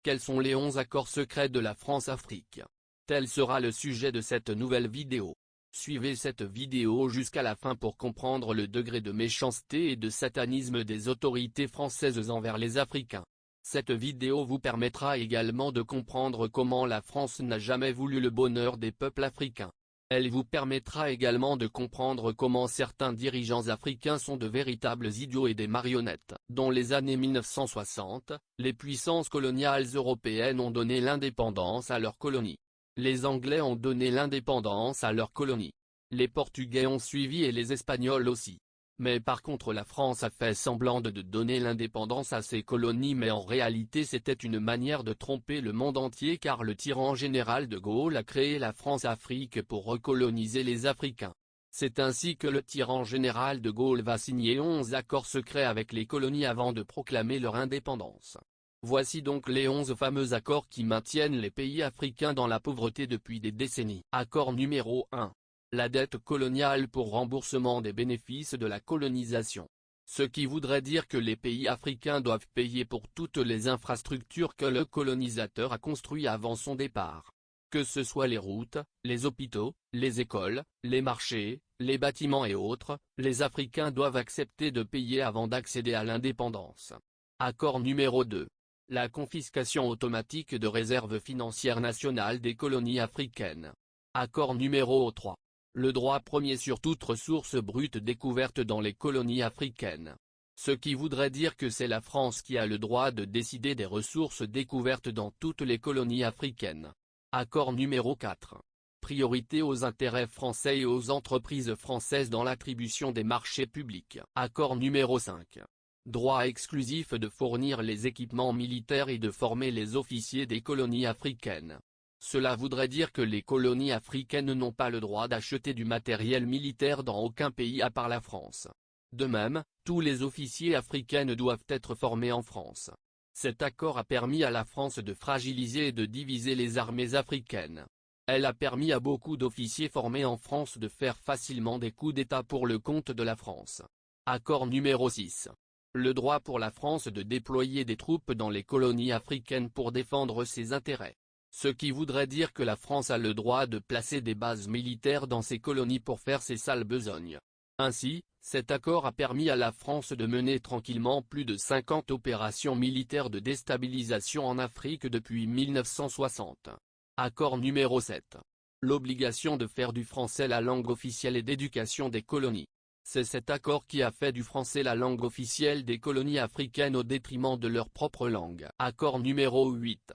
Quels sont les 11 accords secrets de la France-Afrique? Tel sera le sujet de cette nouvelle vidéo. Suivez cette vidéo jusqu'à la fin pour comprendre le degré de méchanceté et de satanisme des autorités françaises envers les Africains. Cette vidéo vous permettra également de comprendre comment la France n'a jamais voulu le bonheur des peuples africains. Elle vous permettra également de comprendre comment certains dirigeants africains sont de véritables idiots et des marionnettes. Dans les années 1960, les puissances coloniales européennes ont donné l'indépendance à leurs colonies. Les Anglais ont donné l'indépendance à leurs colonies. Les Portugais ont suivi et les Espagnols aussi. Mais par contre la France a fait semblant de donner l'indépendance à ses colonies, mais en réalité c'était une manière de tromper le monde entier, car le tyran général de Gaulle a créé la France-Afrique pour recoloniser les Africains. C'est ainsi que le tyran général de Gaulle va signer 11 accords secrets avec les colonies avant de proclamer leur indépendance. Voici donc les 11 fameux accords qui maintiennent les pays africains dans la pauvreté depuis des décennies. Accord numéro 1. La dette coloniale pour remboursement des bénéfices de la colonisation. Ce qui voudrait dire que les pays africains doivent payer pour toutes les infrastructures que le colonisateur a construites avant son départ. Que ce soit les routes, les hôpitaux, les écoles, les marchés, les bâtiments et autres, les Africains doivent accepter de payer avant d'accéder à l'indépendance. Accord numéro 2. La confiscation automatique de réserves financières nationales des colonies africaines. Accord numéro 3. Le droit premier sur toute ressource brute découverte dans les colonies africaines. Ce qui voudrait dire que c'est la France qui a le droit de décider des ressources découvertes dans toutes les colonies africaines. Accord numéro 4. Priorité aux intérêts français et aux entreprises françaises dans l'attribution des marchés publics. Accord numéro 5. Droit exclusif de fournir les équipements militaires et de former les officiers des colonies africaines. Cela voudrait dire que les colonies africaines n'ont pas le droit d'acheter du matériel militaire dans aucun pays à part la France. De même, tous les officiers africains doivent être formés en France. Cet accord a permis à la France de fragiliser et de diviser les armées africaines. Elle a permis à beaucoup d'officiers formés en France de faire facilement des coups d'État pour le compte de la France. Accord numéro 6. Le droit pour la France de déployer des troupes dans les colonies africaines pour défendre ses intérêts. Ce qui voudrait dire que la France a le droit de placer des bases militaires dans ses colonies pour faire ses sales besognes. Ainsi, cet accord a permis à la France de mener tranquillement plus de 50 opérations militaires de déstabilisation en Afrique depuis 1960. Accord numéro 7. L'obligation de faire du français la langue officielle et d'éducation des colonies. C'est cet accord qui a fait du français la langue officielle des colonies africaines au détriment de leur propre langue. Accord numéro 8.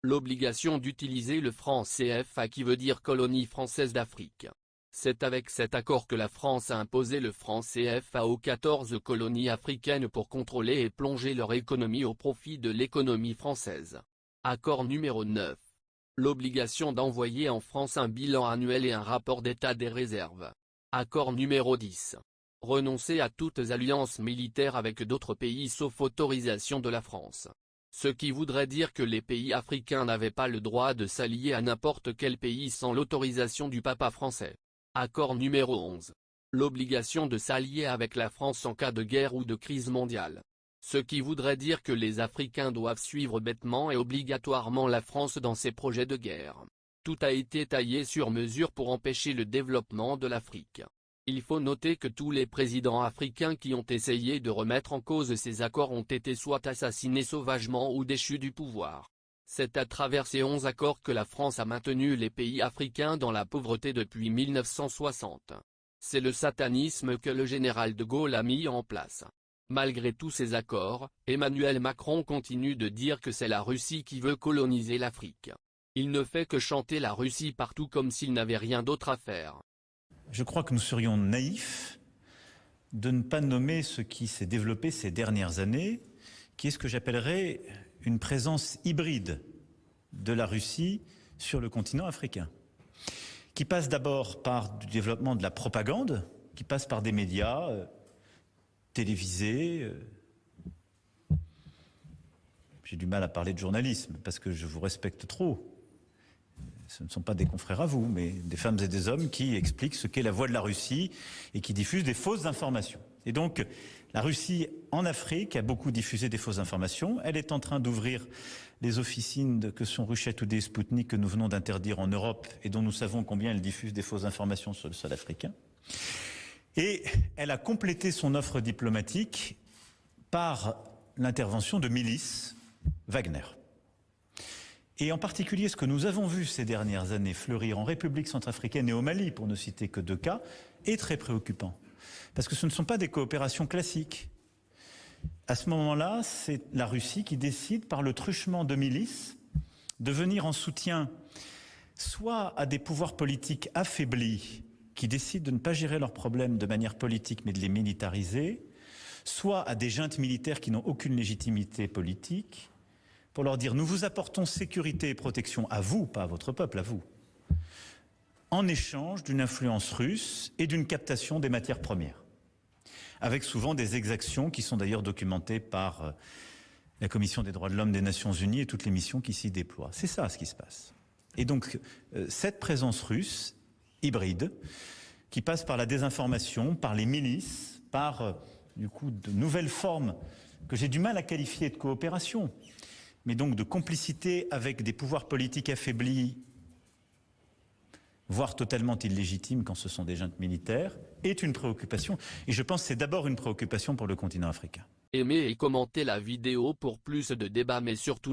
L'obligation d'utiliser le franc CFA qui veut dire colonie française d'Afrique. C'est avec cet accord que la France a imposé le franc CFA aux 14 colonies africaines pour contrôler et plonger leur économie au profit de l'économie française. Accord numéro 9. L'obligation d'envoyer en France un bilan annuel et un rapport d'état des réserves. Accord numéro 10. Renoncer à toutes alliances militaires avec d'autres pays sauf autorisation de la France. Ce qui voudrait dire que les pays africains n'avaient pas le droit de s'allier à n'importe quel pays sans l'autorisation du papa français. Accord numéro 11. L'obligation de s'allier avec la France en cas de guerre ou de crise mondiale. Ce qui voudrait dire que les Africains doivent suivre bêtement et obligatoirement la France dans ses projets de guerre. Tout a été taillé sur mesure pour empêcher le développement de l'Afrique. Il faut noter que tous les présidents africains qui ont essayé de remettre en cause ces accords ont été soit assassinés sauvagement ou déchus du pouvoir. C'est à travers ces 11 accords que la France a maintenu les pays africains dans la pauvreté depuis 1960. C'est le satanisme que le général de Gaulle a mis en place. Malgré tous ces accords, Emmanuel Macron continue de dire que c'est la Russie qui veut coloniser l'Afrique. Il ne fait que chanter la Russie partout comme s'il n'avait rien d'autre à faire. Je crois que nous serions naïfs de ne pas nommer ce qui s'est développé ces dernières années, qui est ce que j'appellerais une présence hybride de la Russie sur le continent africain, qui passe d'abord par du développement de la propagande, qui passe par des médias télévisés. J'ai du mal à parler de journalisme parce que je vous respecte trop. Ce ne sont pas des confrères à vous, mais des femmes et des hommes qui expliquent ce qu'est la voix de la Russie et qui diffusent des fausses informations. Et donc, la Russie, en Afrique, a beaucoup diffusé des fausses informations. Elle est en train d'ouvrir les officines que sont Ruchet ou des Spoutnik que nous venons d'interdire en Europe et dont nous savons combien elle diffuse des fausses informations sur le sol africain. Et elle a complété son offre diplomatique par l'intervention de milices Wagner. Et en particulier, ce que nous avons vu ces dernières années fleurir en République centrafricaine et au Mali, pour ne citer que 2 cas, est très préoccupant. Parce que ce ne sont pas des coopérations classiques. À ce moment-là, c'est la Russie qui décide, par le truchement de milices, de venir en soutien soit à des pouvoirs politiques affaiblis, qui décident de ne pas gérer leurs problèmes de manière politique, mais de les militariser, soit à des juntes militaires qui n'ont aucune légitimité politique, pour leur dire « nous vous apportons sécurité et protection à vous, pas à votre peuple, à vous », en échange d'une influence russe et d'une captation des matières premières, avec souvent des exactions qui sont d'ailleurs documentées par la Commission des droits de l'homme des Nations Unies et toutes les missions qui s'y déploient. C'est ça ce qui se passe. Et donc cette présence russe, hybride, qui passe par la désinformation, par les milices, par du coup de nouvelles formes que j'ai du mal à qualifier de coopération, mais donc de complicité avec des pouvoirs politiques affaiblis, voire totalement illégitimes quand ce sont des juntes militaires, est une préoccupation. Et je pense que c'est d'abord une préoccupation pour le continent africain. Aimez et commentez la vidéo pour plus de débats mais surtout